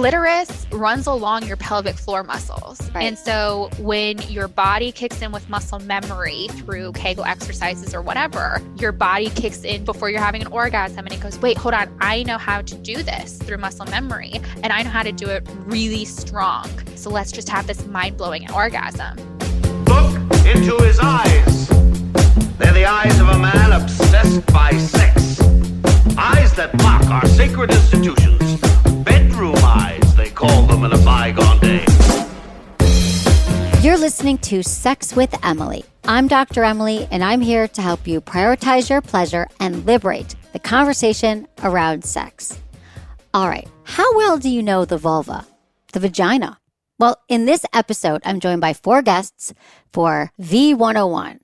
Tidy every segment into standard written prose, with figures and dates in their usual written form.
clitoris runs along your pelvic floor muscles. Right. And so when your body kicks in with muscle memory through Kegel exercises or whatever, your body kicks in before you're having an orgasm and it goes, wait, hold on, I know how to do this through muscle memory and I know how to do it really strong. So let's just have this mind-blowing orgasm. Look into his eyes. They're the eyes of a man obsessed by sex. Eyes that mock our sacred institutions. Bedroom eyes, they call them in a bygone day. You're listening to Sex with Emily. I'm Dr. Emily, and I'm here to help you prioritize your pleasure and liberate the conversation around sex. All right, how well do you know the vulva, the vagina? Well, in this episode, I'm joined by 4 guests for V101.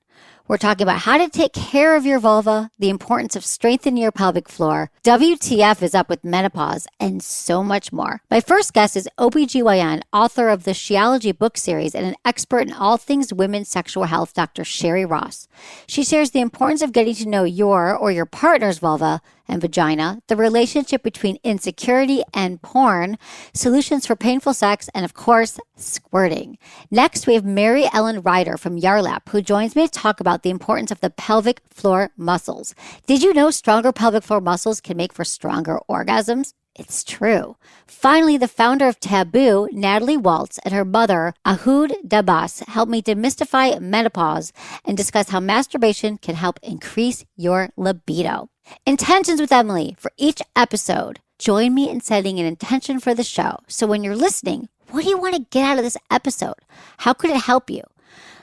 We're talking about how to take care of your vulva, the importance of strengthening your pelvic floor, WTF is up with menopause, and so much more. My first guest is OBGYN, author of the She-Ology book series and an expert in all things women's sexual health, Dr. Sherry Ross. She shares the importance of getting to know your or your partner's vulva and vagina, the relationship between insecurity and porn, solutions for painful sex, and of course, squirting. Next, we have MaryEllen Reider from Yarlap, who joins me to talk about the importance of the pelvic floor muscles. Did you know stronger pelvic floor muscles can make for stronger orgasms? It's true. Finally, the founder of Tabu, Natalie Waltz, and her mother, Ouhoud Dabbas, helped me demystify menopause and discuss how masturbation can help increase your libido. Intentions with Emily. For each episode, join me in setting an intention for the show. So when you're listening, what do you want to get out of this episode? How could it help you?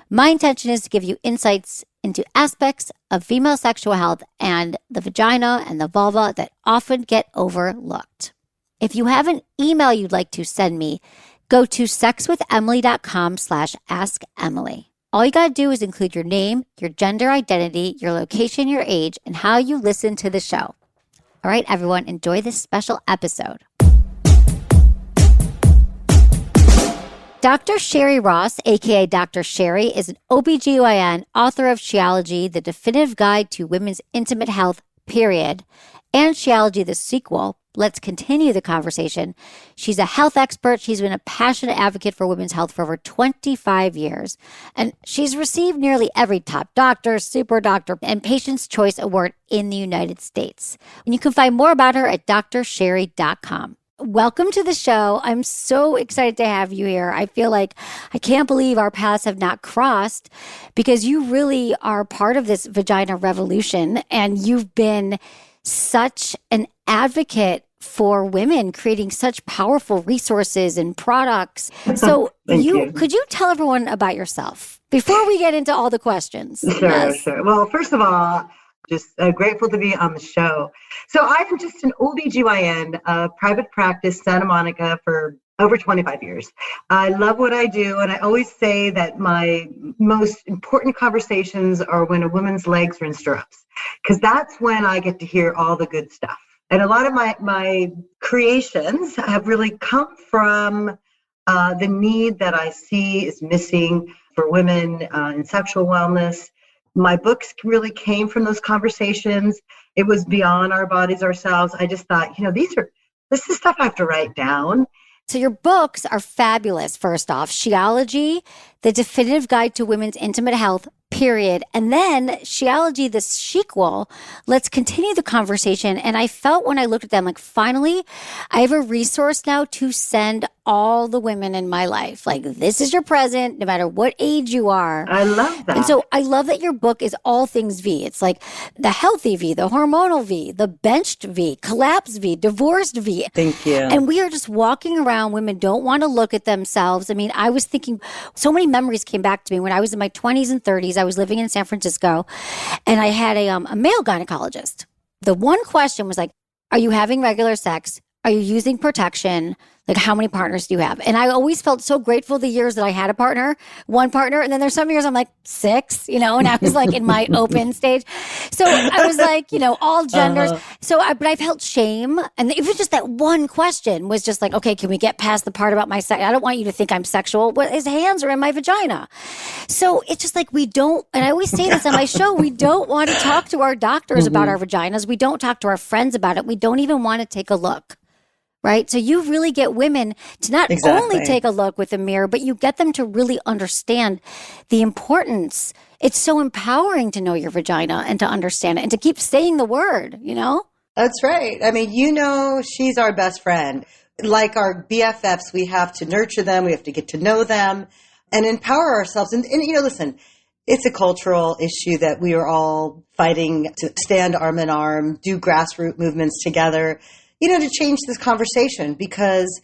My intention is to give you insights into aspects of female sexual health and the vagina and the vulva that often get overlooked. If you have an email you'd like to send me, go to sexwithemily.com/assemily. All you got to do is include your name, your gender identity, your location, your age, and how you listen to the show. All right, everyone, enjoy this special episode. Dr. Sherry Ross, aka Dr. Sherry, is an OBGYN, author of She-Ology, the definitive guide to women's intimate health, period, and She-Ology, the sequel. Let's continue the conversation. She's a health expert. She's been a passionate advocate for women's health for over 25 years. And she's received nearly every top doctor, super doctor, and patient's choice award in the United States. And you can find more about her at drsherry.com. Welcome to the show. I'm so excited to have you here. I feel like I can't believe our paths have not crossed because you really are part of this vagina revolution and you've been such an advocate for women, creating such powerful resources and products. So could you tell everyone about yourself before we get into all the questions? Sure. Well, first of all, just grateful to be on the show. So I'm just an OBGYN, private practice, Santa Monica for over 25 years. I love what I do. And I always say that my most important conversations are when a woman's legs are in stirrups, because that's when I get to hear all the good stuff. And a lot of my creations have really come from the need that I see is missing for women in sexual wellness. My books really came from those conversations. It was beyond our bodies, ourselves. I just thought, this is stuff I have to write down. So your books are fabulous. First off, She-Ology, the definitive guide to women's intimate health, period. And then She-Ology, the sequel. Let's continue the conversation. And I felt when I looked at them, like, finally, I have a resource now to send all the women in my life. Like, this is your present, no matter what age you are. I love that. And so I love that your book is all things V. It's like the healthy V, the hormonal V, the benched V, collapsed V, divorced V. Thank you. And we are just walking around. Women don't want to look at themselves. I mean, I was thinking, so many memories came back to me when I was in my 20s and 30s. I was living in San Francisco and I had a male gynecologist. The one question was like, are you having regular sex? Are you using protection? Like, how many partners do you have? And I always felt so grateful the years that I had one partner. And then there's some years I'm like 6, and I was like in my open stage. So I was like, all genders. But I felt shame. And even just that one question was just like, okay, can we get past the part about my sex? I don't want you to think I'm sexual. But his hands are in my vagina. So it's just like we don't, and I always say this on my show, we don't want to talk to our doctors about our vaginas. We don't talk to our friends about it. We don't even want to take a look. right? So you really get women to not only take a look with a mirror, but you get them to really understand the importance. It's so empowering to know your vagina and to understand it and to keep saying the word, you know? That's right. I mean, she's our best friend. Like our BFFs, we have to nurture them. We have to get to know them and empower ourselves. And listen, it's a cultural issue that we are all fighting to stand arm in arm, do grassroots movements together, to change this conversation, because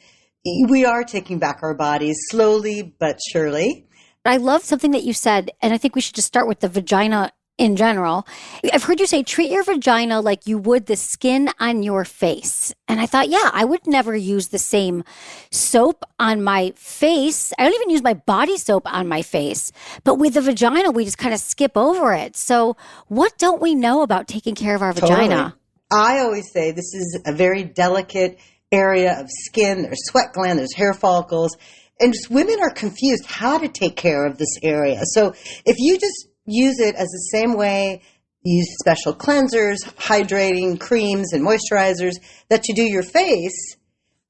we are taking back our bodies slowly but surely. I love something that you said, and I think we should just start with the vagina in general. I've heard you say, treat your vagina like you would the skin on your face. And I thought, yeah, I would never use the same soap on my face. I don't even use my body soap on my face. But with the vagina, we just kind of skip over it. So what don't we know about taking care of our vagina? I always say this is a very delicate area of skin. There's sweat gland, there's hair follicles. And just women are confused how to take care of this area. So if you just use it as the same way you use special cleansers, hydrating creams and moisturizers that you do your face,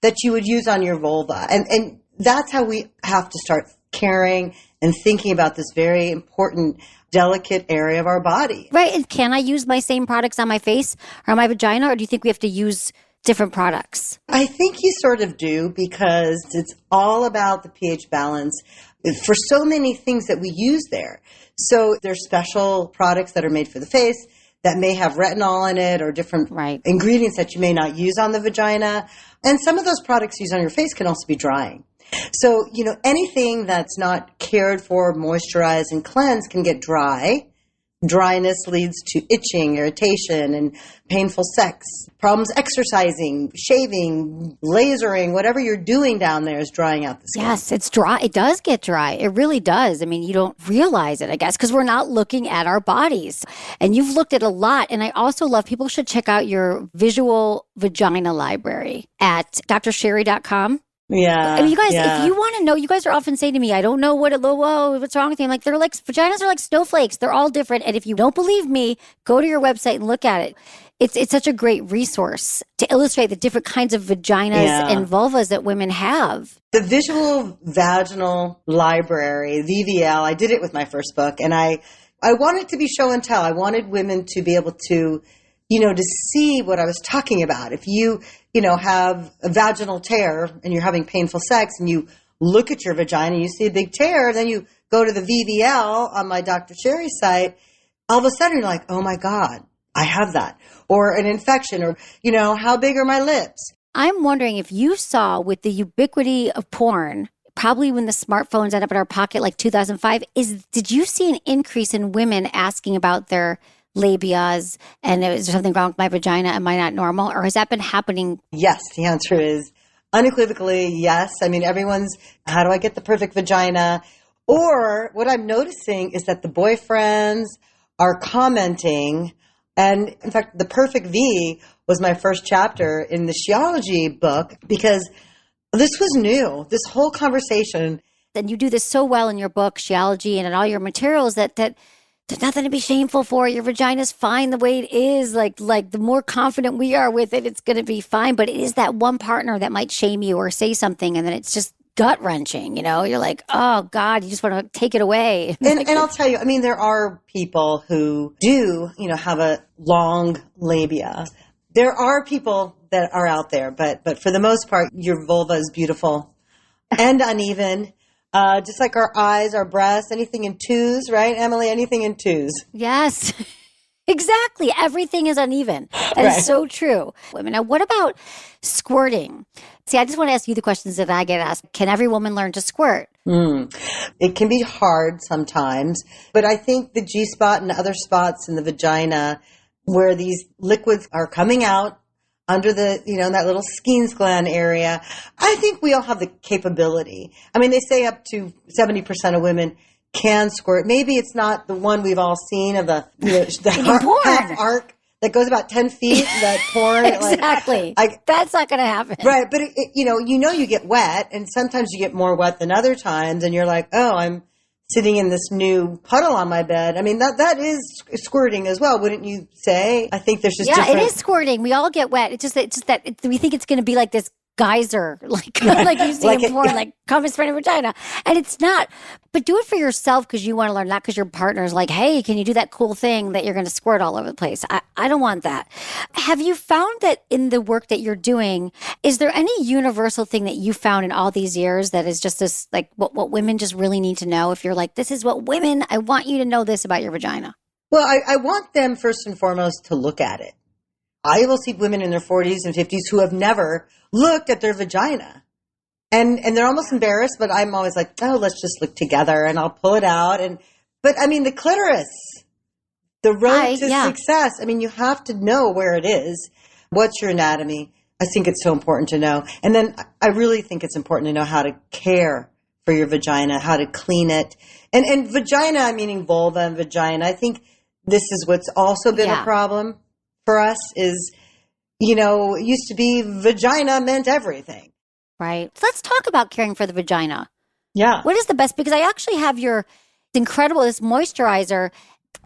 that you would use on your vulva. And that's how we have to start caring and thinking about this very important, delicate area of our body. Right. And can I use my same products on my face or on my vagina? Or do you think we have to use different products? I think you sort of do, because it's all about the pH balance for so many things that we use there. So there's special products that are made for the face that may have retinol in it or different ingredients that you may not use on the vagina. And some of those products used on your face can also be drying. So, anything that's not cared for, moisturized, and cleansed can get dry. Dryness leads to itching, irritation, and painful sex. Problems exercising, shaving, lasering, whatever you're doing down there is drying out the skin. Yes, it's dry. It does get dry. It really does. I mean, you don't realize it, I guess, because we're not looking at our bodies. And you've looked at a lot. And I also love, people should check out your visual vagina library at drsherry.com. Yeah. I mean, you guys, if you want to know, you guys are often saying to me, I don't know what's wrong with you? I'm like, vaginas are like snowflakes. They're all different. And if you don't believe me, go to your website and look at it. It's such a great resource to illustrate the different kinds of vaginas and vulvas that women have. The Visual Vaginal Library, VVL, I did it with my first book. And I wanted to be show and tell. I wanted women to be able to, to see what I was talking about. If you have a vaginal tear and you're having painful sex and you look at your vagina and you see a big tear, then you go to the VVL on my Dr. Sherry site, all of a sudden you're like, oh my God, I have that. Or an infection, or, how big are my lips? I'm wondering if you saw, with the ubiquity of porn, probably when the smartphones ended up in our pocket like 2005, did you see an increase in women asking about their labias and is there something wrong with my vagina? Am I not normal? Or has that been happening? Yes, the answer is unequivocally yes. I mean, everyone's, how do I get the perfect vagina? Or what I'm noticing is that the boyfriends are commenting. And in fact, the perfect V was my first chapter in the She-Ology book, because this was new, this whole conversation. And you do this so well in your book, She-Ology, and in all your materials that there's nothing to be shameful for. Your vagina's fine the way it is. Like the more confident we are with it, it's going to be fine. But it is that one partner that might shame you or say something, and then it's just gut wrenching. You're like, oh God, you just want to take it away. And I'll tell you, I mean, there are people who do, have a long labia. There are people that are out there, but for the most part, your vulva is beautiful and uneven. Just like our eyes, our breasts, anything in twos, right, Emily? Anything in twos. Yes, exactly. Everything is uneven. That is so true. Women, now what about squirting? See, I just want to ask you the questions that I get asked. Can every woman learn to squirt? It can be hard sometimes, but I think the G-spot and other spots in the vagina where these liquids are coming out under the, that little Skene's gland area, I think we all have the capability. I mean, they say up to 70% of women can squirt. Maybe it's not the one we've all seen of the half arc that goes about 10 feet, that porn. Exactly. That's not going to happen. Right. But, you get wet, and sometimes you get more wet than other times, and you're like, oh, I'm sitting in this new puddle on my bed. I mean, that is squirting as well, wouldn't you say? I think there's just different... it is squirting. We all get wet. It's just that we think it's going to be like this geyser, like you see in porn, like come and spread your vagina. And it's not, but do it for yourself because you want to learn, not because your partner's like, hey, can you do that cool thing that you're going to squirt all over the place? I don't want that. Have you found that in the work that you're doing, is there any universal thing that you found in all these years that is just this, like what women just really need to know? If you're like, this is what women, I want you to know this about your vagina. Well, I want them first and foremost to look at it. I will see women in their 40s and 50s who have never looked at their vagina. And they're almost embarrassed, but I'm always like, oh, let's just look together and I'll pull it out. But I mean, the clitoris, the road to success. I mean, you have to know where it is. What's your anatomy? I think it's so important to know. And then I really think it's important to know how to care for your vagina, how to clean it. And vagina, meaning vulva and vagina, I think this is what's also been a problem for us is, it used to be vagina meant everything. Right. So let's talk about caring for the vagina. Yeah. What is the best? Because I actually have your incredible, this moisturizer.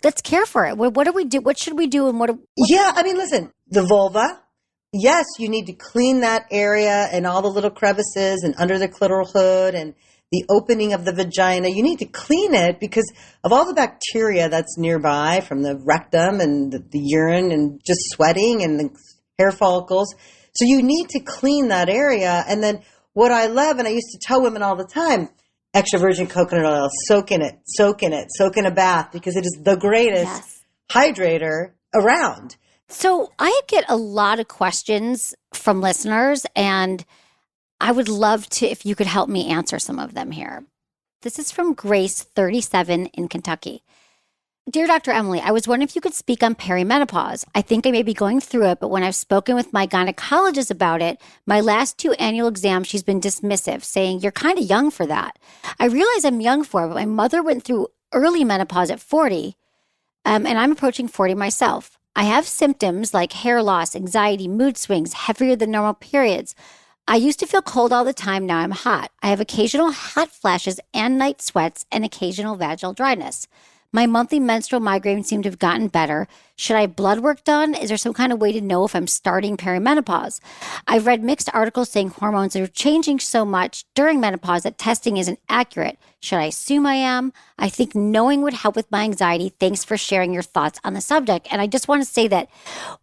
Let's care for it. What do we do? What should we do? And Yeah. I mean, listen, the vulva, yes, you need to clean that area and all the little crevices and under the clitoral hood and the opening of the vagina. You need to clean it because of all the bacteria that's nearby from the rectum and the urine and just sweating and the hair follicles. So you need to clean that area. And then what I love, and I used to tell women all the time, extra virgin coconut oil, soak in a bath because it is the greatest hydrator around. So I get a lot of questions from listeners, and I would love to, if you could help me answer some of them here. This is from Grace, 37 in Kentucky. Dear Dr. Emily, I was wondering if you could speak on perimenopause. I think I may be going through it, but when I've spoken with my gynecologist about it, my last 2 annual exams, she's been dismissive, saying, you're kind of young for that. I realize I'm young for it, but my mother went through early menopause at 40, and I'm approaching 40 myself. I have symptoms like hair loss, anxiety, mood swings, heavier than normal periods. I used to feel cold all the time. Now I'm hot. I have occasional hot flashes and night sweats and occasional vaginal dryness. My monthly menstrual migraines seem to have gotten better. Should I have blood work done? Is there some kind of way to know if I'm starting perimenopause? I've read mixed articles saying hormones are changing so much during menopause that testing isn't accurate. Should I assume I am? I think knowing would help with my anxiety. Thanks for sharing your thoughts on the subject. And I just want to say that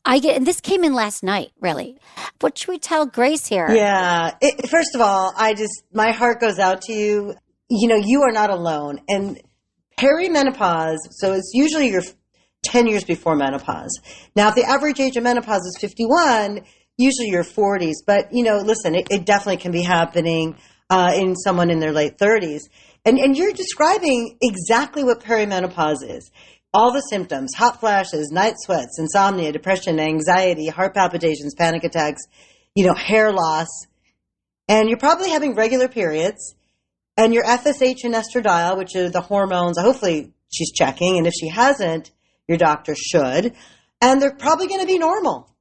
and this came in last night, really. What should we tell Grace here? Yeah. First of all, my heart goes out to you. You are not alone. And perimenopause, so it's usually your 10 years before menopause. Now, if the average age of menopause is 51, usually your 40s. But, listen, it definitely can be happening in someone in their late 30s. And you're describing exactly what perimenopause is. All the symptoms, hot flashes, night sweats, insomnia, depression, anxiety, heart palpitations, panic attacks, hair loss. And you're probably having regular periods. And your FSH and estradiol, which are the hormones, hopefully she's checking. And if she hasn't, your doctor should. And they're probably going to be normal.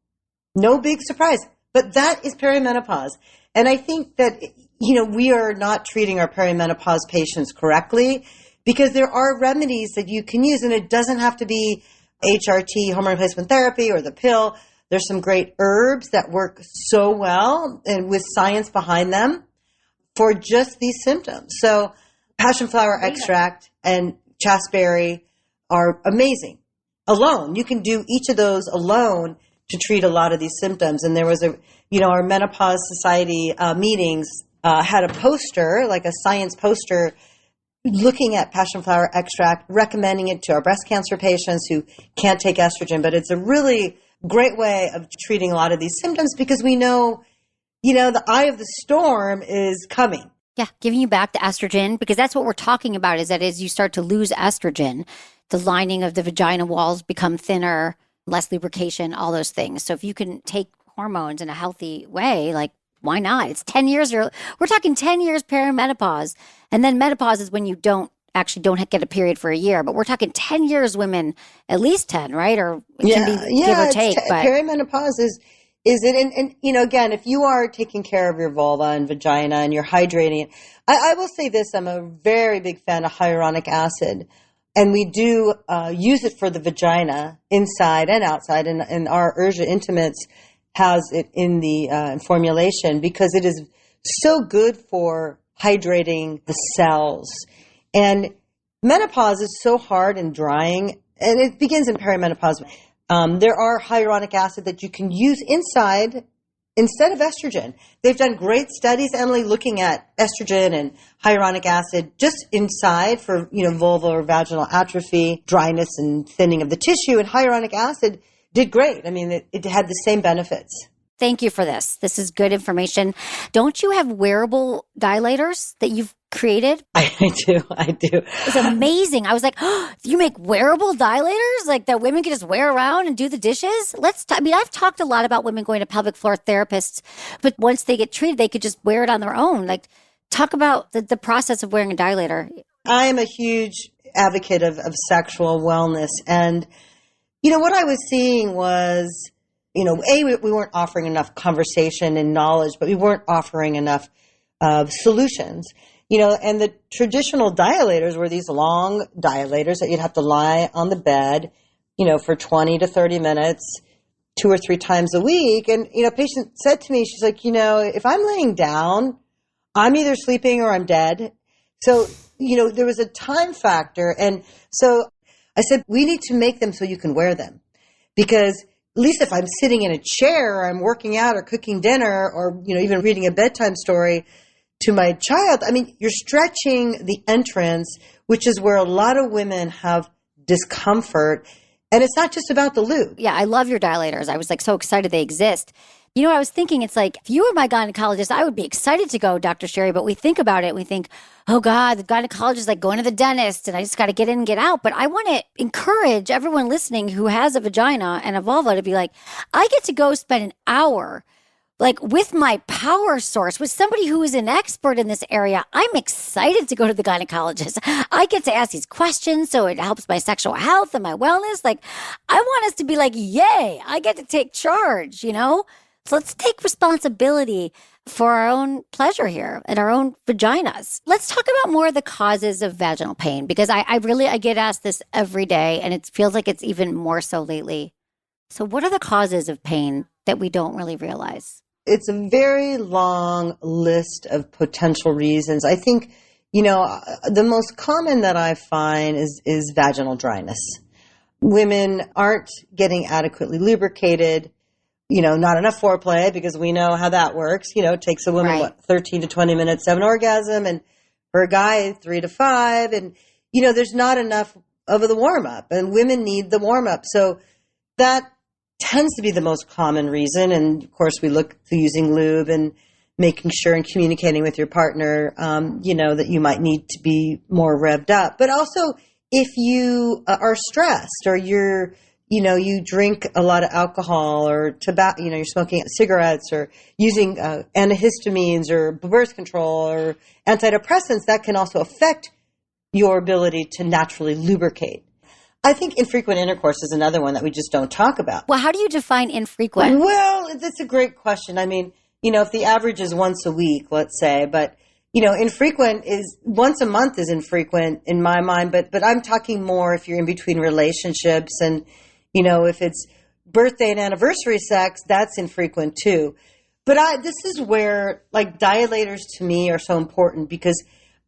No big surprise. But that is perimenopause. And I think that, we are not treating our perimenopause patients correctly because there are remedies that you can use. And it doesn't have to be HRT, hormone replacement therapy, or the pill. There's some great herbs that work so well and with science behind them for just these symptoms. So passion flower extract and chasteberry are amazing. Alone, you can do each of those alone to treat a lot of these symptoms. And there was our Menopause Society meetings had a poster, like a science poster, looking at passion flower extract, recommending it to our breast cancer patients who can't take estrogen. But it's a really great way of treating a lot of these symptoms because we know the eye of the storm is coming. Yeah, giving you back the estrogen, because that's what we're talking about, is that as you start to lose estrogen, the lining of the vagina walls become thinner, less lubrication, all those things. So if you can take hormones in a healthy way, like, why not? It's 10 years. We're talking 10 years perimenopause. And then menopause is when you don't get a period for a year. But we're talking 10 years, women, at least 10, right? Or it can be give or take. But perimenopause is it? And again, if you are taking care of your vulva and vagina and you're hydrating it, I will say this, I'm a very big fan of hyaluronic acid. And we do use it for the vagina inside and outside in our Urgia Intimates. has it in the formulation because it is so good for hydrating the cells. And menopause is so hard and drying, and it begins in perimenopause. There are hyaluronic acid that you can use inside instead of estrogen. They've done great studies, Emily, looking at estrogen and hyaluronic acid just inside for, vulva or vaginal atrophy, dryness and thinning of the tissue. And hyaluronic acid did great. I mean, it had the same benefits. Thank you for this. This is good information. Don't you have wearable dilators that you've created? I do. It's amazing. I was like, oh, you make wearable dilators like that women can just wear around and do the dishes? I've talked a lot about women going to pelvic floor therapists, but once they get treated, they could just wear it on their own. Like, talk about the process of wearing a dilator. I am a huge advocate of sexual wellness. And, what I was seeing was, we weren't offering enough conversation and knowledge, but we weren't offering enough solutions. And the traditional dilators were these long dilators that you'd have to lie on the bed, for 20 to 30 minutes, 2 or 3 times a week. And, a patient said to me, she's like, if I'm laying down, I'm either sleeping or I'm dead. So, there was a time factor. And so I said, we need to make them so you can wear them, because at least if I'm sitting in a chair or I'm working out or cooking dinner or, even reading a bedtime story to my child, you're stretching the entrance, which is where a lot of women have discomfort. And it's not just about the lube. Yeah, I love your dilators. I was so excited they exist. I was thinking, it's like, if you were my gynecologist, I would be excited to go, Dr. Sherry, but we think about it. We think, oh God, the gynecologist is like going to the dentist and I just got to get in and get out. But I want to encourage everyone listening who has a vagina and a vulva to be like, I get to go spend an hour with my power source, with somebody who is an expert in this area. I'm excited to go to the gynecologist. I get to ask these questions, so it helps my sexual health and my wellness. I want us to be like, yay, I get to take charge, So let's take responsibility for our own pleasure here and our own vaginas. Let's talk about more of the causes of vaginal pain, because I get asked this every day, and it feels like it's even more so lately. So what are the causes of pain that we don't really realize? It's a very long list of potential reasons. I think, the most common that I find is vaginal dryness. Women aren't getting adequately lubricated, not enough foreplay, because we know how that works. It takes a woman, 13 to 20 minutes to have an orgasm, and for a guy, 3 to 5. And, there's not enough of the warm-up, and women need the warm-up. So that tends to be the most common reason. And of course, we look to using lube and making sure and communicating with your partner, that you might need to be more revved up. But also, if you are stressed or you drink a lot of alcohol or tobacco, you're smoking cigarettes or using antihistamines or birth control or antidepressants, that can also affect your ability to naturally lubricate. I think infrequent intercourse is another one that we just don't talk about. Well, how do you define infrequent? Well, that's a great question. If the average is once a week, let's say, but, infrequent is once a month is infrequent in my mind, but I'm talking more if you're in between relationships and, if it's birthday and anniversary sex, that's infrequent too. But this is where dilators to me are so important, because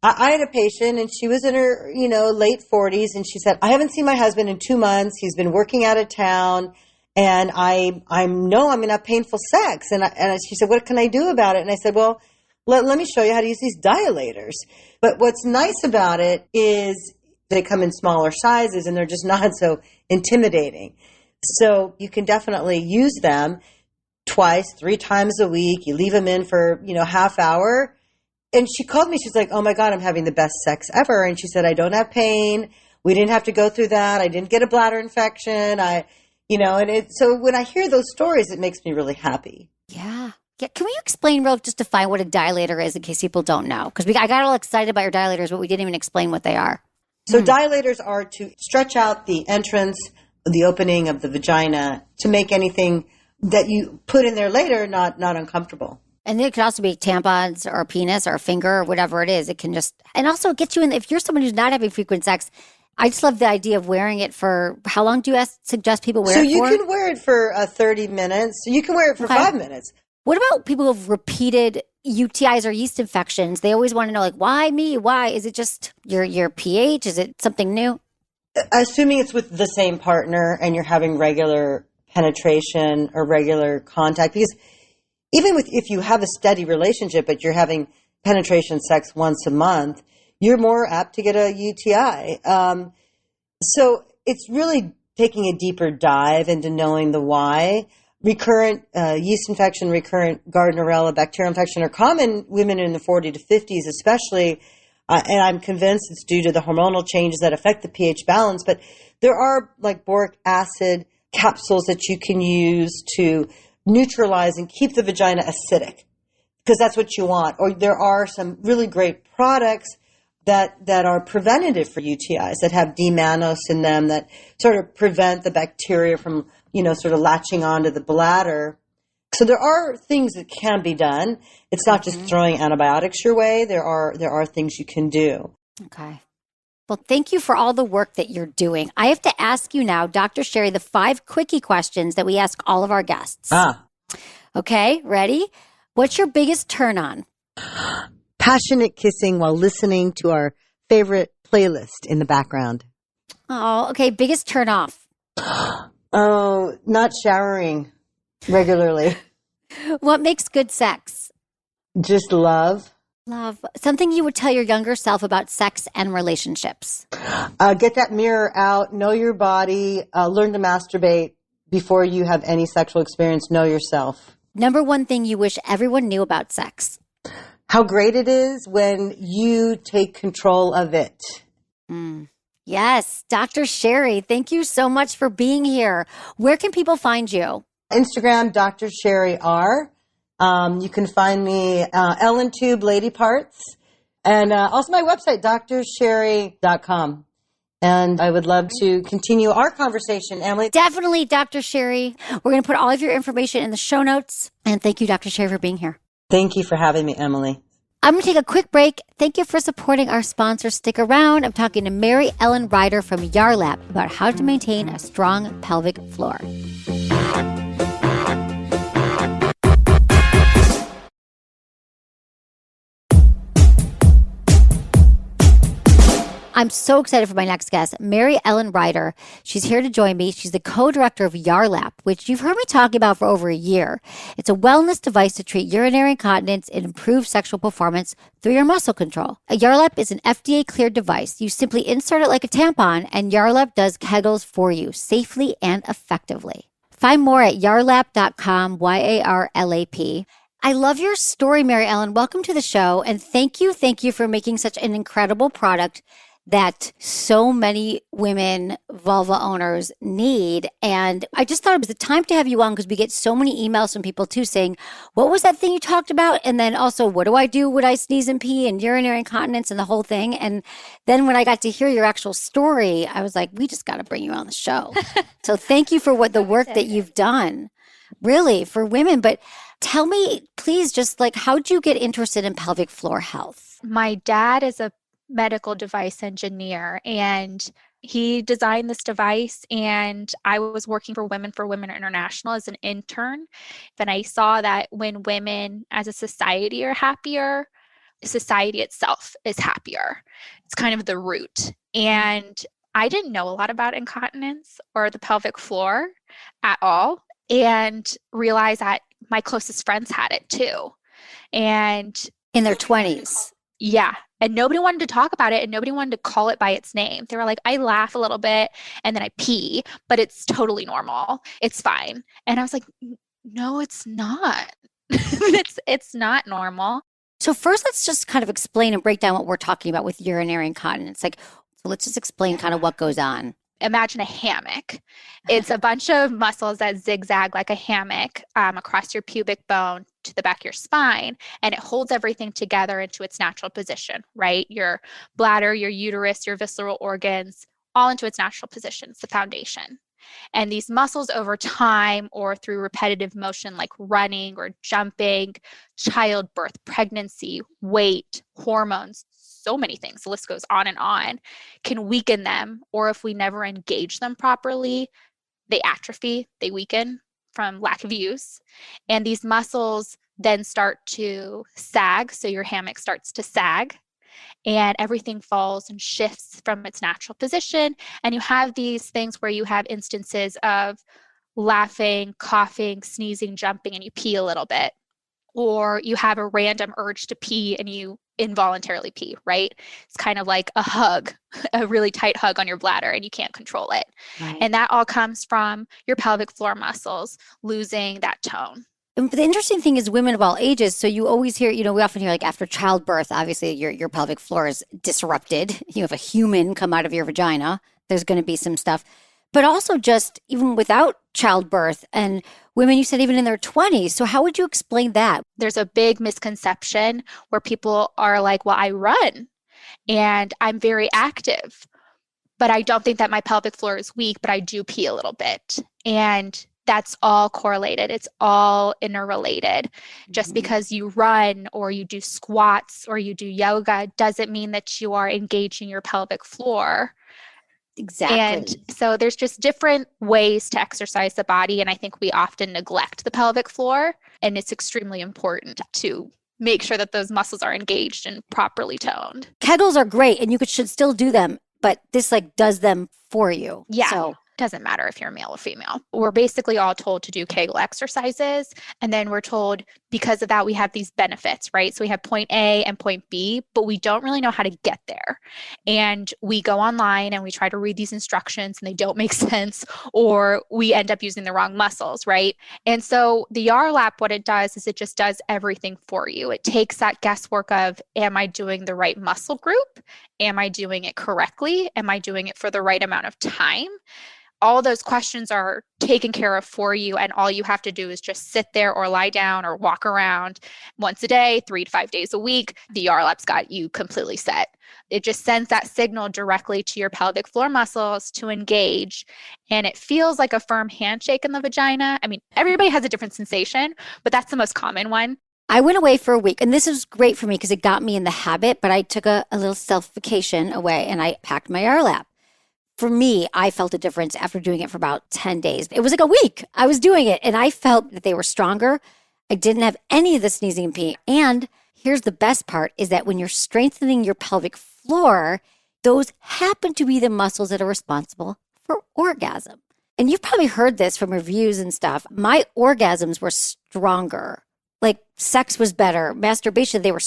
I had a patient and she was in her, late 40s, and she said, I haven't seen my husband in 2 months. He's been working out of town, and I know I'm going to have painful sex. And she said, what can I do about it? And I said, well, let me show you how to use these dilators. But what's nice about it is they come in smaller sizes and they're just not so intimidating. So you can definitely use them twice, 3 times a week. You leave them in for, half hour. And she called me. She's like, oh, my God, I'm having the best sex ever. And she said, I don't have pain. We didn't have to go through that. I didn't get a bladder infection. So when I hear those stories, it makes me really happy. Yeah. Can we explain just define what a dilator is in case people don't know? Because I got all excited about your dilators, but we didn't even explain what they are. So dilators are to stretch out the entrance, the opening of the vagina, to make anything that you put in there later not uncomfortable. And it could also be tampons or a penis or a finger or whatever it is. It can and also get you in, if you're someone who's not having frequent sex I just love the idea of wearing it for, how long do you suggest people wear it for? So you can wear it for 30 minutes. You can wear it for 5 minutes. What about people who have repeated UTIs or yeast infections? They always want to know, like, why me? Why? Is it just your pH? Is it something new? Assuming it's with the same partner and you're having regular penetration or regular contact, because even if you have a steady relationship, but you're having penetration sex once a month, you're more apt to get a UTI. So it's really taking a deeper dive into knowing the why. Recurrent yeast infection, recurrent Gardnerella bacterial infection are common women in the 40 to 50s, especially. And I'm convinced it's due to the hormonal changes that affect the pH balance. But there are like boric acid capsules that you can use to neutralize and keep the vagina acidic, because that's what you want. Or there are some really great products that are preventative for UTIs that have D-mannose in them that sort of prevent the bacteria from, sort of latching onto the bladder. So there are things that can be done. It's not just throwing antibiotics your way. There are things you can do. Okay. Well, thank you for all the work that you're doing. I have to ask you now, Dr. Sherry, the 5 quickie questions that we ask all of our guests. Okay, ready? What's your biggest turn on? Passionate kissing while listening to our favorite playlist in the background. Oh, okay. Biggest turn off? Oh, not showering regularly. What makes good sex? Just love. Love. Something you would tell your younger self about sex and relationships. Get that mirror out. Know your body. Learn to masturbate before you have any sexual experience. Know yourself. Number 1 thing you wish everyone knew about sex. How great it is when you take control of it. Yes. Dr. Sherry, thank you so much for being here. Where can people find you? Instagram, Dr. Sherry R. You can find me, EllenTube Lady Parts, and also my website, drsherry.com. And I would love to continue our conversation, Emily. Definitely, Dr. Sherry. We're going to put all of your information in the show notes. And thank you, Dr. Sherry, for being here. Thank you for having me, Emily. I'm going to take a quick break. Thank you for supporting our sponsor. Stick around. I'm talking to MaryEllen Reider from Yarlap about how to maintain a strong pelvic floor. I'm so excited for my next guest, MaryEllen Reider. She's here to join me. She's the co-director of Yarlap, which you've heard me talking about for over a year. It's a wellness device to treat urinary incontinence and improve sexual performance through your muscle control. A Yarlap is an FDA-cleared device. You simply insert it like a tampon, and Yarlap does Kegels for you safely and effectively. Find more at yarlap.com, YARLAP. I love your story, MaryEllen. Welcome to the show, and thank you for making such an incredible product that so many women, vulva owners need. And I just thought it was the time to have you on because we get so many emails from people too saying, what was that thing you talked about? And then also, what do I do when I sneeze and pee and urinary incontinence and the whole thing? And then when I got to hear your actual story, I was like, we just got to bring you on the show. So thank you for what the work that you've done, really, for women. But tell me, please, just like, how'd you get interested in pelvic floor health? My dad is a medical device engineer, and he designed this device, and I was working for Women International as an intern. And I saw that when women as a society are happier, society itself is happier. It's kind of the root. And I didn't know a lot about incontinence or the pelvic floor at all, and realized that my closest friends had it too. And in their 20s. Yeah. And nobody wanted to talk about it, and nobody wanted to call it by its name. They were like, I laugh a little bit and then I pee, but it's totally normal. It's fine. And I was like, no, it's not. It's not normal. So first, let's just kind of explain and break down what we're talking about with urinary incontinence. Like, so let's just explain kind of what goes on. Imagine a hammock. It's a bunch of muscles that zigzag like a hammock across your pubic bone to the back of your spine, and it holds everything together into its natural position, right? Your bladder, your uterus, your visceral organs, all into its natural position. It's the foundation. And these muscles over time or through repetitive motion like running or jumping, childbirth, pregnancy, weight, hormones, so many things, the list goes on, can weaken them. Or if we never engage them properly, they atrophy, they weaken from lack of use. And these muscles then start to sag. So your hammock starts to sag and everything falls and shifts from its natural position. And you have these things where you have instances of laughing, coughing, sneezing, jumping, and you pee a little bit. Or you have a random urge to pee and you involuntarily pee, right? It's kind of like a hug, a really tight hug on your bladder, and you can't control it. Right. And that all comes from your pelvic floor muscles losing that tone. And the interesting thing is women of all ages. So you always hear, we often hear like after childbirth, obviously your pelvic floor is disrupted. You have a human come out of your vagina. There's going to be some stuff. But also just even without childbirth and women, you said even in their 20s. So how would you explain that? There's a big misconception where people are like, well, I run and I'm very active, but I don't think that my pelvic floor is weak, but I do pee a little bit. And that's all correlated. It's all interrelated. Just because you run or you do squats or you do yoga doesn't mean that you are engaging your pelvic floor. Exactly. And so there's just different ways to exercise the body. And I think we often neglect the pelvic floor. And it's extremely important to make sure that those muscles are engaged and properly toned. Kegels are great and should still do them, but this like does them for you. Yeah. So doesn't matter if you're male or female. We're basically all told to do Kegel exercises. And then we're told because of that, we have these benefits, right? So we have point A and point B, but we don't really know how to get there. And we go online and we try to read these instructions and they don't make sense, or we end up using the wrong muscles, right? And so the Yarlap, what it does is it just does everything for you. It takes that guesswork of, am I doing the right muscle group? Am I doing it correctly? Am I doing it for the right amount of time? All those questions are taken care of for you. And all you have to do is just sit there or lie down or walk around once a day, 3 to 5 days a week. The Yarlap's got you completely set. It just sends that signal directly to your pelvic floor muscles to engage. And it feels like a firm handshake in the vagina. I mean, everybody has a different sensation, but that's the most common one. I went away for a week and this was great for me because it got me in the habit, but I took a little self-vacation away and I packed my Yarlap. For me, I felt a difference after doing it for about 10 days. It was like a week I was doing it and I felt that they were stronger. I didn't have any of the sneezing and peeing. And here's the best part is that when you're strengthening your pelvic floor, those happen to be the muscles that are responsible for orgasm. And you've probably heard this from reviews and stuff. My orgasms were stronger. Like sex was better. Masturbation, they were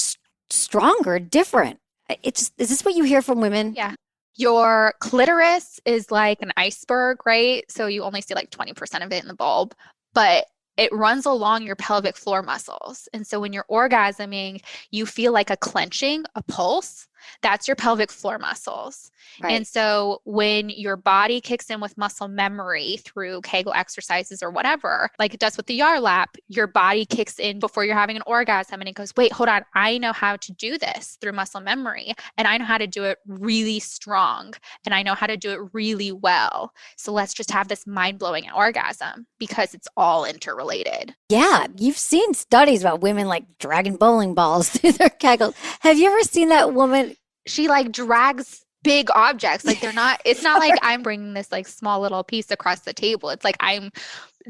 stronger, different. Is this what you hear from women? Yeah. Your clitoris is like an iceberg, right? So you only see like 20% of it in the bulb, but it runs along your pelvic floor muscles. And so when you're orgasming, you feel like a clenching, a pulse. That's your pelvic floor muscles. Right. And so when your body kicks in with muscle memory through Kegel exercises or whatever, like it does with the Yarlap, your body kicks in before you're having an orgasm and it goes, wait, hold on. I know how to do this through muscle memory and I know how to do it really strong and I know how to do it really well. So let's just have this mind-blowing orgasm because it's all interrelated. Yeah. You've seen studies about women like dragging bowling balls through their Kegels. Have you ever seen that woman? She like drags big objects. Like it's not like I'm bringing this like small little piece across the table. It's like I'm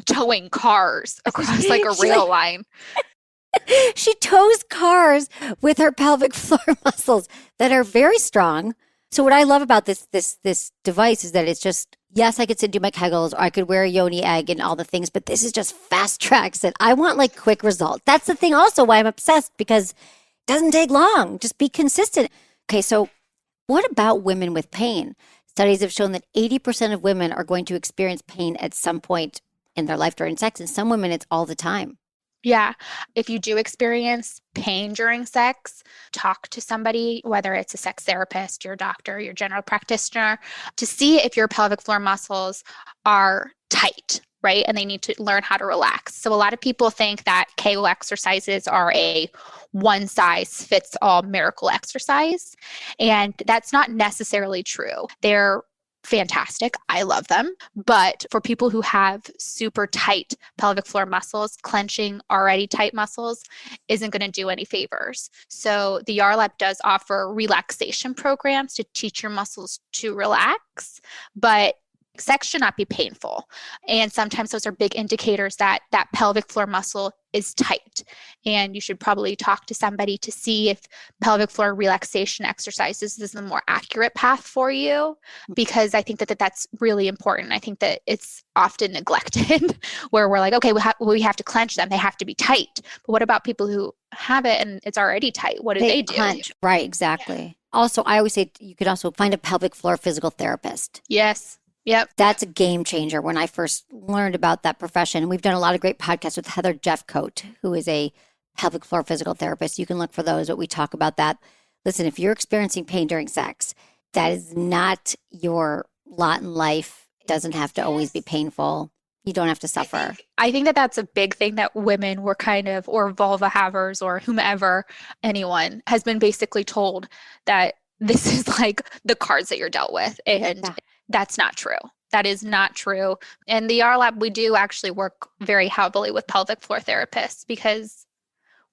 towing cars across like a rail line. She tows cars with her pelvic floor muscles that are very strong. So what I love about this device is that it's just, yes, I could sit and do my Kegels or I could wear a yoni egg and all the things, but this is just fast tracks and I want like quick results. That's the thing also why I'm obsessed because it doesn't take long. Just be consistent. Okay, so what about women with pain? Studies have shown that 80% of women are going to experience pain at some point in their life during sex, and some women it's all the time. Yeah. If you do experience pain during sex, talk to somebody, whether it's a sex therapist, your doctor, your general practitioner, to see if your pelvic floor muscles are tight, right? And they need to learn how to relax. So a lot of people think that Kegel exercises are a one size fits all miracle exercise. And that's not necessarily true. They're fantastic. I love them. But for people who have super tight pelvic floor muscles, clenching already tight muscles isn't going to do any favors. So the Yarlap does offer relaxation programs to teach your muscles to relax, but sex should not be painful. And sometimes those are big indicators that that pelvic floor muscle is tight. And you should probably talk to somebody to see if pelvic floor relaxation exercises is the more accurate path for you, because I think that that's really important. I think that it's often neglected where we're like, okay, we have to clench them. They have to be tight. But what about people who have it and it's already tight? What do they do? Clench. Right, exactly. Yeah. Also, I always say you could also find a pelvic floor physical therapist. Yes. Yep. That's a game changer. When I first learned about that profession, we've done a lot of great podcasts with Heather Jeffcoat, who is a pelvic floor physical therapist. You can look for those, but we talk about that. Listen, if you're experiencing pain during sex, that is not your lot in life. It doesn't have to always be painful. You don't have to suffer. I think that that's a big thing that women were kind of, or vulva havers or whomever, anyone has been basically told that this is like the cards that you're dealt with. And that's not true. That is not true. And the Yarlap, we do actually work very heavily with pelvic floor therapists because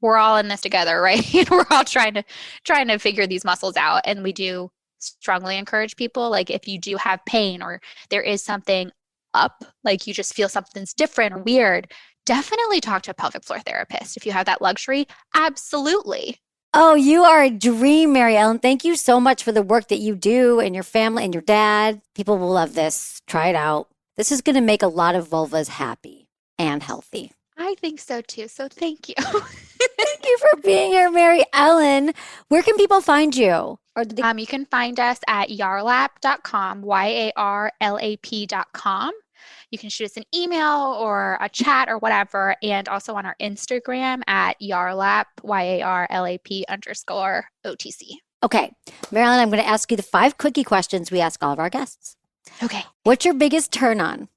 we're all in this together, right? We're all trying to figure these muscles out. And we do strongly encourage people, like if you do have pain or there is something up, like you just feel something's different or weird, definitely talk to a pelvic floor therapist. If you have that luxury, absolutely. Oh, you are a dream, MaryEllen. Thank you so much for the work that you do and your family and your dad. People will love this. Try it out. This is going to make a lot of vulvas happy and healthy. I think so too. So thank you. Thank you for being here, MaryEllen. Where can people find you? Or you can find us at yarlap.com, YARLAP.com. You can shoot us an email or a chat or whatever. And also on our Instagram at Yarlap, YARLAP_OTC. Okay. MaryEllen, I'm going to ask you the 5 quickie questions we ask all of our guests. Okay. What's your biggest turn on?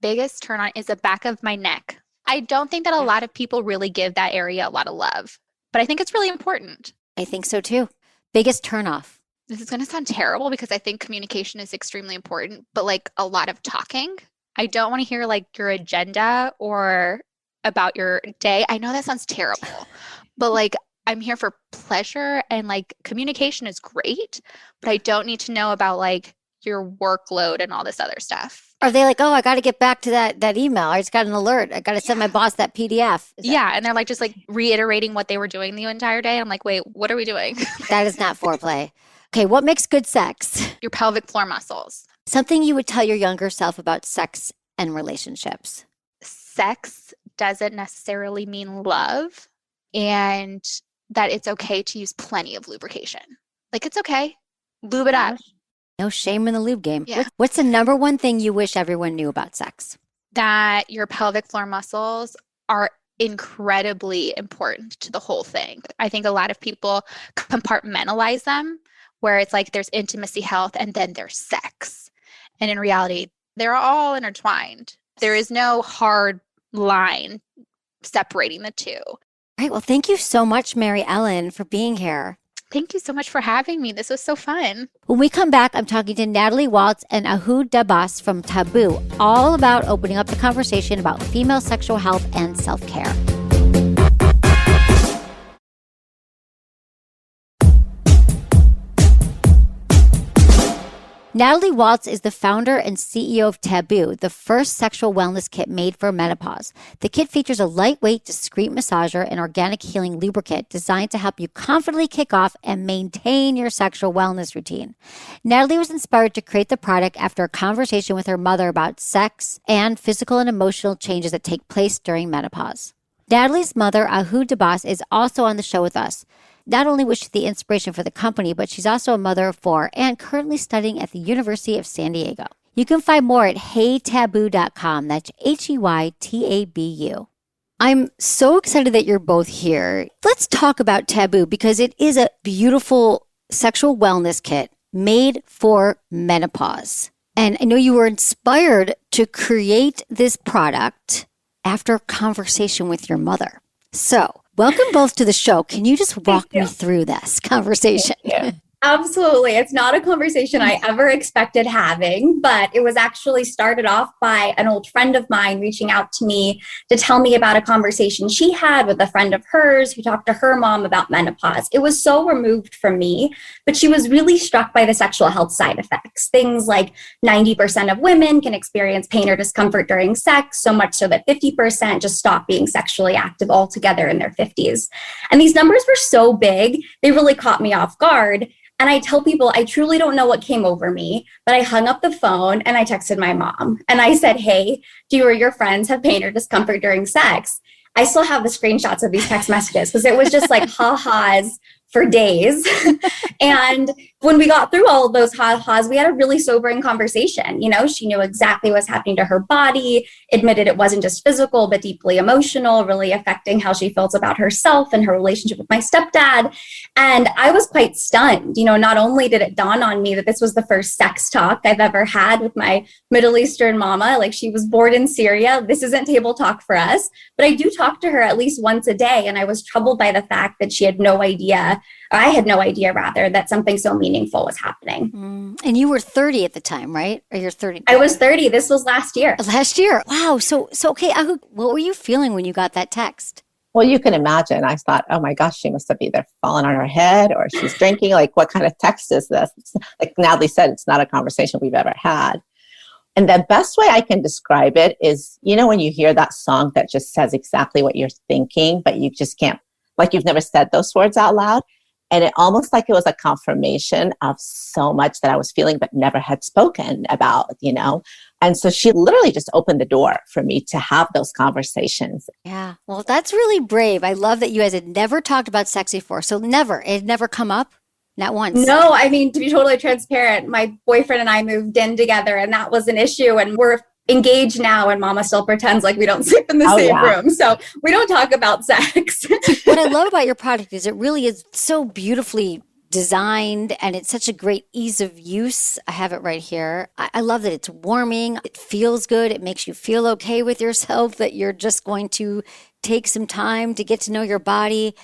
Biggest turn on is the back of my neck. I don't think that a lot of people really give that area a lot of love, but I think it's really important. I think so too. Biggest turn off? This is going to sound terrible because I think communication is extremely important, but like a lot of talking. I don't want to hear like your agenda or about your day. I know that sounds terrible, but like I'm here for pleasure and like communication is great, but I don't need to know about like your workload and all this other stuff. Are they like, oh, I got to get back to that email. I just got an alert. I got to send my boss that PDF. And they're like just like reiterating what they were doing the entire day. I'm like, wait, what are we doing? That is not foreplay. Okay, what makes good sex? Your pelvic floor muscles. Something you would tell your younger self about sex and relationships. Sex doesn't necessarily mean love, and that it's okay to use plenty of lubrication. Like it's okay. Lube it up. No shame in the lube game. Yeah. What's the number one thing you wish everyone knew about sex? That your pelvic floor muscles are incredibly important to the whole thing. I think a lot of people compartmentalize them, where it's like there's intimacy, health, and then there's sex. And in reality, they're all intertwined. There is no hard line separating the two. All right. Well, thank you so much, MaryEllen, for being here. Thank you so much for having me. This was so fun. When we come back, I'm talking to Natalie Waltz and Ouhoud Dabbas from Tabu, all about opening up the conversation about female sexual health and self-care. Natalie Waltz is the founder and CEO of Tabu, the first sexual wellness kit made for menopause. The kit features a lightweight, discreet massager and organic healing lubricant designed to help you confidently kick off and maintain your sexual wellness routine. Natalie was inspired to create the product after a conversation with her mother about sex and physical and emotional changes that take place during menopause. Natalie's mother, Ouhoud Dabbas, is also on the show with us. Not only was she the inspiration for the company, but she's also a mother of 4 and currently studying at the University of San Diego. You can find more at heytabu.com. That's HEYTABU. I'm so excited that you're both here. Let's talk about Tabu because it is a beautiful sexual wellness kit made for menopause. And I know you were inspired to create this product after a conversation with your mother. So, welcome both to the show. Can you just walk me through this conversation? Absolutely. It's not a conversation I ever expected having, but it was actually started off by an old friend of mine reaching out to me to tell me about a conversation she had with a friend of hers who talked to her mom about menopause. It was so removed from me, but she was really struck by the sexual health side effects. Things like 90% of women can experience pain or discomfort during sex, so much so that 50% just stop being sexually active altogether in their 50s. And these numbers were so big, they really caught me off guard. And I tell people, I truly don't know what came over me, but I hung up the phone and I texted my mom. And I said, hey, do you or your friends have pain or discomfort during sex? I still have the screenshots of these text messages because it was just like ha-has for days. And when we got through all of those ha-has, we had a really sobering conversation. You know, she knew exactly what was happening to her body, admitted it wasn't just physical, but deeply emotional, really affecting how she feels about herself and her relationship with my stepdad. And I was quite stunned. You know, not only did it dawn on me that this was the first sex talk I've ever had with my Middle Eastern mama, like she was born in Syria. This isn't table talk for us, but I do talk to her at least once a day. And I was troubled by the fact that she had no idea, or I had no idea rather, that something so meaningful was happening. And you were 30 at the time, right? Or you're 30? I was 30. This was last year. Last year. Wow. So okay. Ouhoud, what were you feeling when you got that text? Well, you can imagine. I thought, oh my gosh, she must have either fallen on her head or she's drinking. Like, what kind of text is this? Like Natalie said, it's not a conversation we've ever had. And the best way I can describe it is, you know, when you hear that song that just says exactly what you're thinking, but you just can't, like you've never said those words out loud. And it almost like it was a confirmation of so much that I was feeling, but never had spoken about, you know? And so she literally just opened the door for me to have those conversations. Yeah. Well, that's really brave. I love that you guys had never talked about sex before. So it had never come up? Not once? No, I mean, to be totally transparent, my boyfriend and I moved in together and that was an issue. And we're engaged now and mama still pretends like we don't sleep in the same room. So we don't talk about sex. What I love about your product is it really is so beautifully designed and it's such a great ease of use. I have it right here. I love that it's warming. It feels good. It makes you feel okay with yourself, that you're just going to take some time to get to know your body.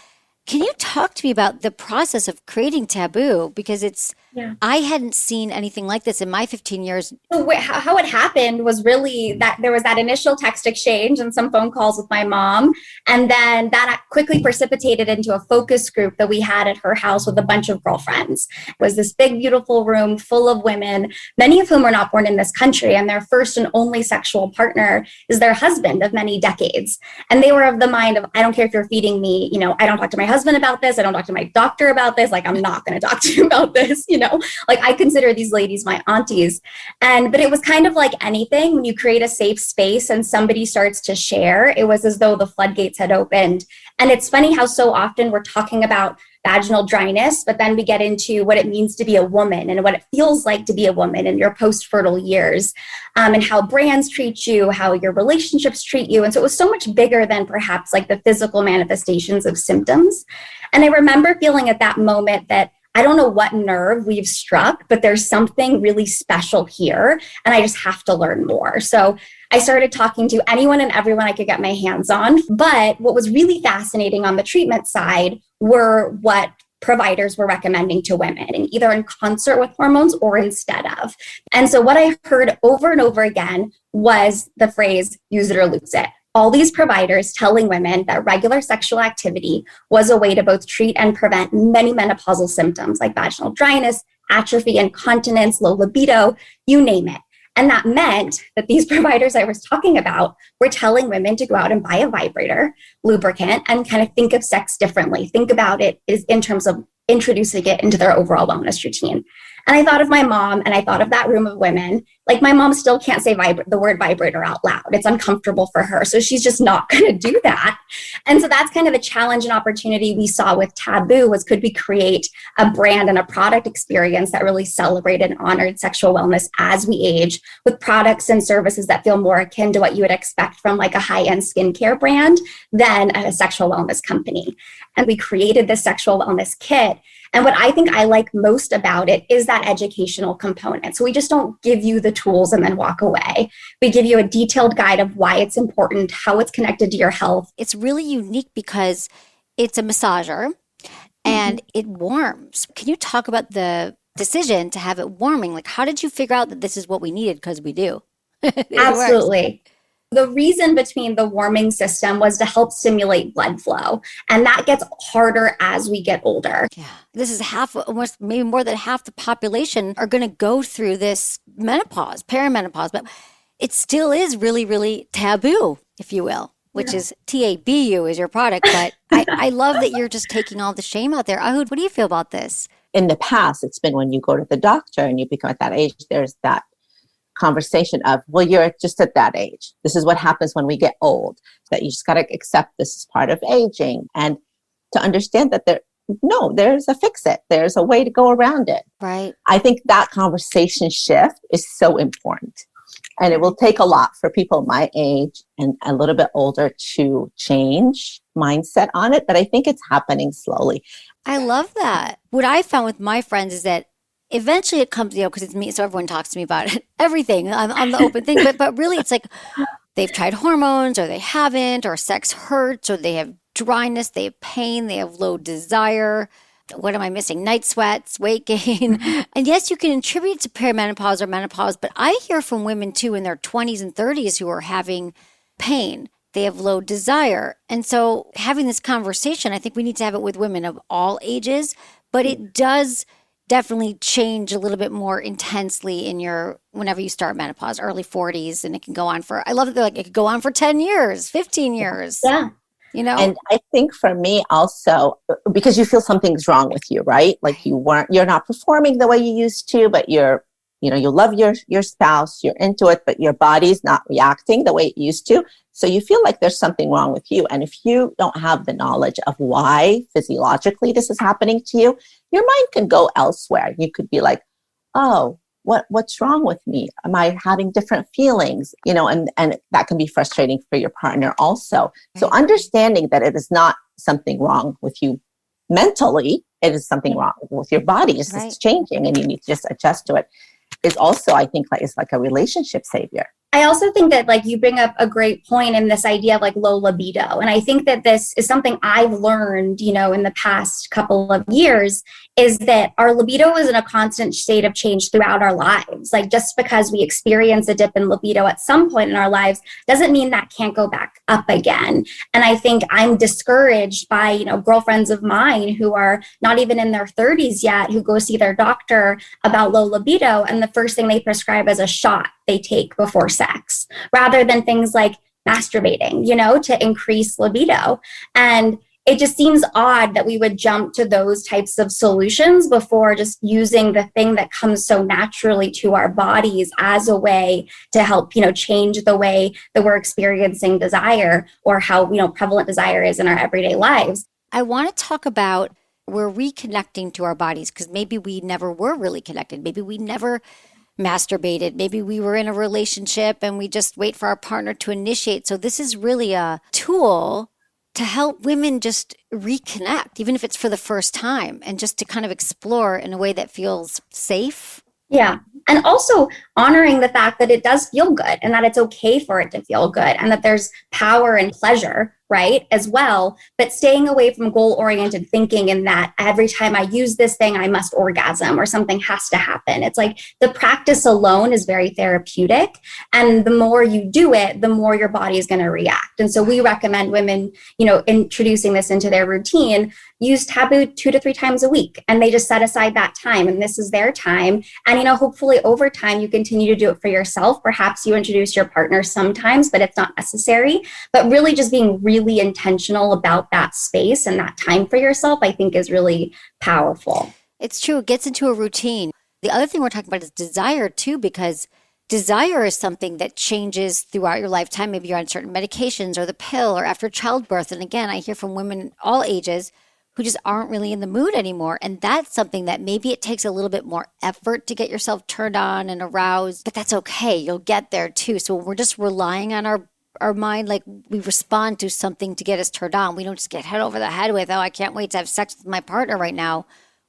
Can you talk to me about the process of creating Tabu? Because I hadn't seen anything like this in my 15 years. How it happened was really that there was that initial text exchange and some phone calls with my mom. And then that quickly precipitated into a focus group that we had at her house with a bunch of girlfriends. It was this big, beautiful room full of women, many of whom were not born in this country. And their first and only sexual partner is their husband of many decades. And they were of the mind of, I don't care if you're feeding me, you know, I don't talk to my husband about this. I don't talk to my doctor about this. Like, I'm not going to talk to you about this, you know, like I consider these ladies my aunties. But it was kind of like anything, when you create a safe space and somebody starts to share, it was as though the floodgates had opened. And it's funny how so often we're talking about vaginal dryness, but then we get into what it means to be a woman and what it feels like to be a woman in your post-fertile years, and how brands treat you, how your relationships treat you. And so it was so much bigger than perhaps like the physical manifestations of symptoms. And I remember feeling at that moment that I don't know what nerve we've struck, but there's something really special here, and I just have to learn more. So I started talking to anyone and everyone I could get my hands on. But what was really fascinating on the treatment side were what providers were recommending to women, and either in concert with hormones or instead of. And so what I heard over and over again was the phrase, use it or lose it. All these providers telling women that regular sexual activity was a way to both treat and prevent many menopausal symptoms like vaginal dryness, atrophy, incontinence, low libido, you name it. And that meant that these providers I was talking about were telling women to go out and buy a vibrator, lubricant, and kind of think of sex differently. Think about it in terms of introducing it into their overall wellness routine. And I thought of my mom, and I thought of that room of women. Like, my mom still can't say the word vibrator out loud. It's uncomfortable for her. So she's just not going to do that. And so that's kind of the challenge and opportunity we saw with Tabu, was could we create a brand and a product experience that really celebrated and honored sexual wellness as we age, with products and services that feel more akin to what you would expect from like a high-end skincare brand than a sexual wellness company. And we created this sexual wellness kit. And what I think I like most about it is that educational component. So we just don't give you the tools and then walk away. We give you a detailed guide of why it's important, how it's connected to your health. It's really unique because it's a massager and it warms. Can you talk about the decision to have it warming? Like, how did you figure out that this is what we needed? Because we do. Absolutely. The reason between the warming system was to help stimulate blood flow. And that gets harder as we get older. Yeah. This is half, almost maybe more than half the population are going to go through this menopause, perimenopause, but it still is really, really taboo, if you will, which is TABU is your product. But I love that you're just taking all the shame out there. Ouhoud, what do you feel about this? In the past, it's been when you go to the doctor and you become at that age, there's that conversation of, well, you're just at that age. This is what happens when we get old, that you just got to accept this is part of aging, and to understand that there's a fix it. There's a way to go around it. Right. I think that conversation shift is so important, and it will take a lot for people my age and a little bit older to change mindset on it. But I think it's happening slowly. I love that. What I found with my friends is that eventually it comes, because it's me, so everyone talks to me about it, everything. I'm the open thing, but really it's like they've tried hormones or they haven't, or sex hurts, or they have dryness, they have pain, they have low desire. What am I missing? Night sweats, weight gain. And yes, you can attribute to perimenopause or menopause, but I hear from women too in their 20s and 30s who are having pain. They have low desire. And so having this conversation, I think we need to have it with women of all ages, but it does definitely change a little bit more intensely whenever you start menopause, early 40s, and it can go on for, I love that they're like, it could go on for 10 years, 15 years. Yeah. And I think for me also, because you feel something's wrong with you, right? Like you're not performing the way you used to, but you love your spouse, you're into it, but your body's not reacting the way it used to. So you feel like there's something wrong with you. And if you don't have the knowledge of why physiologically this is happening to you, your mind can go elsewhere. You could be like, oh, what's wrong with me? Am I having different feelings? And that can be frustrating for your partner also. So understanding that it is not something wrong with you mentally, it is something wrong with your body. It's just changing and you need to just adjust to it, is also, I think, is like a relationship savior. I also think that you bring up a great point in this idea of low libido. And I think that this is something I've learned, in the past couple of years, is that our libido is in a constant state of change throughout our lives. Just because we experience a dip in libido at some point in our lives doesn't mean that can't go back up again. And I think I'm discouraged by, girlfriends of mine who are not even in their 30s yet, who go see their doctor about low libido, and the first thing they prescribe is a shot they take before sex, rather than things like masturbating, to increase libido. And it just seems odd that we would jump to those types of solutions before just using the thing that comes so naturally to our bodies as a way to help, change the way that we're experiencing desire, or how, prevalent desire is in our everyday lives. I want to talk about we're reconnecting to our bodies, because maybe we never were really connected. Maybe we never masturbated. Maybe we were in a relationship and we just wait for our partner to initiate. So this is really a tool to help women just reconnect, even if it's for the first time, and just to kind of explore in a way that feels safe. Yeah. And also honoring the fact that it does feel good, and that it's okay for it to feel good, and that there's power and pleasure, right, as well. But staying away from goal-oriented thinking, in that every time I use this thing, I must orgasm or something has to happen. It's like the practice alone is very therapeutic. And the more you do it, the more your body is going to react. And so we recommend women, introducing this into their routine, use Tabu 2 to 3 times a week. And they just set aside that time, and this is their time. And, hopefully over time, you continue to do it for yourself. Perhaps you introduce your partner sometimes, but it's not necessary. But really just being really intentional about that space and that time for yourself, I think, is really powerful. It's true. It gets into a routine. The other thing we're talking about is desire too, because desire is something that changes throughout your lifetime. Maybe you're on certain medications or the pill or after childbirth. And again, I hear from women all ages who just aren't really in the mood anymore. And that's something that maybe it takes a little bit more effort to get yourself turned on and aroused, but that's okay. You'll get there too. So we're just relying on our mind, like we respond to something to get us turned on. We don't just get head over the head with, oh, I can't wait to have sex with my partner right now.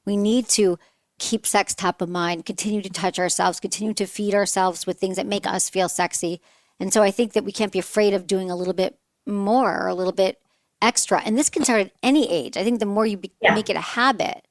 We need to keep sex top of mind, continue to touch ourselves, continue to feed ourselves with things that make us feel sexy. And so I think that we can't be afraid of doing a little bit more or a little bit extra. And this can start at any age. I think the more you make it a habit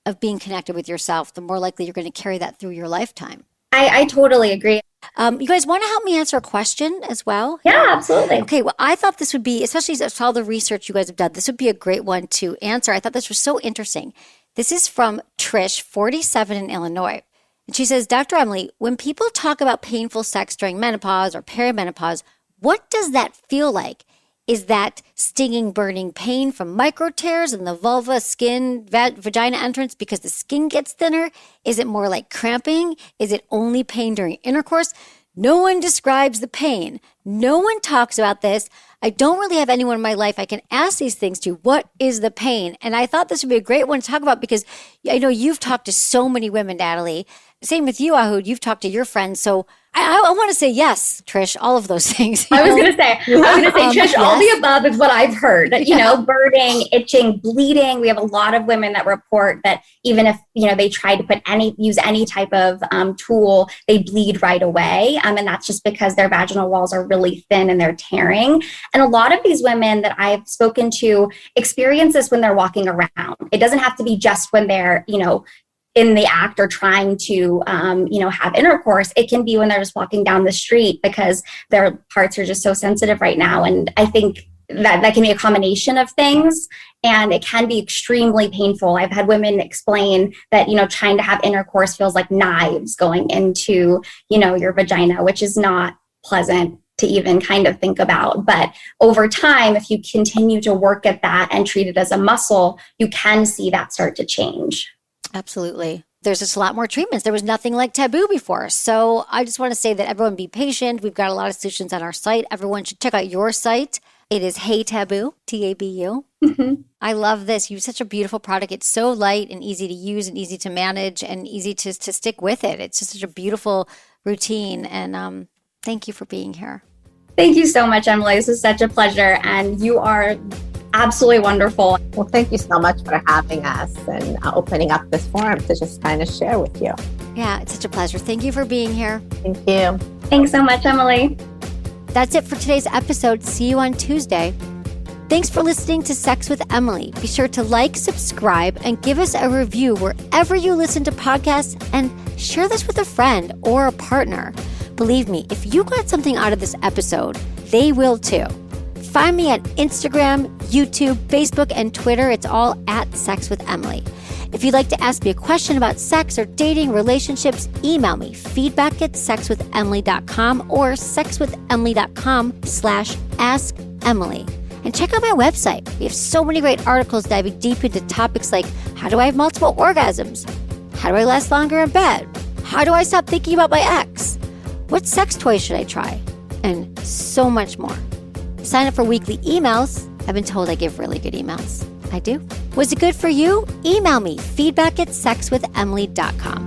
of being connected with yourself, the more likely you're going to carry that through your lifetime. I totally agree. You guys want to help me answer a question as well? Yeah, absolutely. Okay, well, I thought this would be, especially as all the research you guys have done, this would be a great one to answer. I thought this was so interesting. This is from Trish, 47 in Illinois. And she says, Dr. Emily, when people talk about painful sex during menopause or perimenopause, what does that feel like? Is that stinging, burning pain from micro tears in the vulva, skin, vagina entrance because the skin gets thinner? Is it more like cramping? Is it only pain during intercourse? No one describes the pain. No one talks about this. I don't really have anyone in my life I can ask these things to. What is the pain? And I thought this would be a great one to talk about because I know you've talked to so many women, Natalie. Same with you, Ouhoud. You've talked to your friends. So I want to say yes, Trish, all of those things. I was going to say, Trish, yes. all the above is what I've heard. Burning, itching, bleeding. We have a lot of women that report that even if, they try to use any type of tool, they bleed right away. And that's just because their vaginal walls are really thin and they're tearing. And a lot of these women that I've spoken to experience this when they're walking around. It doesn't have to be just when they're, in the act or trying to, have intercourse. It can be when they're just walking down the street because their parts are just so sensitive right now. And I think that can be a combination of things and it can be extremely painful. I've had women explain that, trying to have intercourse feels like knives going into, your vagina, which is not pleasant to even kind of think about. But over time, if you continue to work at that and treat it as a muscle, you can see that start to change. Absolutely. There's just a lot more treatments. There was nothing like Tabu before. So I just want to say that everyone be patient. We've got a lot of solutions on our site. Everyone should check out your site. It is Hey Tabu, Tabu. Mm-hmm. I love this. You have such a beautiful product. It's so light and easy to use and easy to manage and easy to stick with it. It's just such a beautiful routine. And thank you for being here. Thank you so much, Emily. This is such a pleasure. And you are absolutely wonderful. Well, thank you so much for having us and opening up this forum to just kind of share with you. Yeah, it's such a pleasure. Thank you for being here. Thank you. Thanks so much, Emily. That's it for today's episode. See you on Tuesday. Thanks for listening to Sex with Emily. Be sure to like, subscribe, and give us a review wherever you listen to podcasts, and share this with a friend or a partner. Believe me, if you got something out of this episode, they will too. Find me at Instagram, YouTube, Facebook, and Twitter. It's all at Sex with Emily. If you'd like to ask me a question about sex or dating, relationships, email me feedback@sexwithemily.com or sexwithemily.com/askemily. And check out my website. We have so many great articles diving deep into topics like how do I have multiple orgasms? How do I last longer in bed? How do I stop thinking about my ex? What sex toy should I try? And so much more. Sign up for weekly emails. I've been told I give really good emails. I do. Was it good for you? Email me feedback@sexwithemily.com.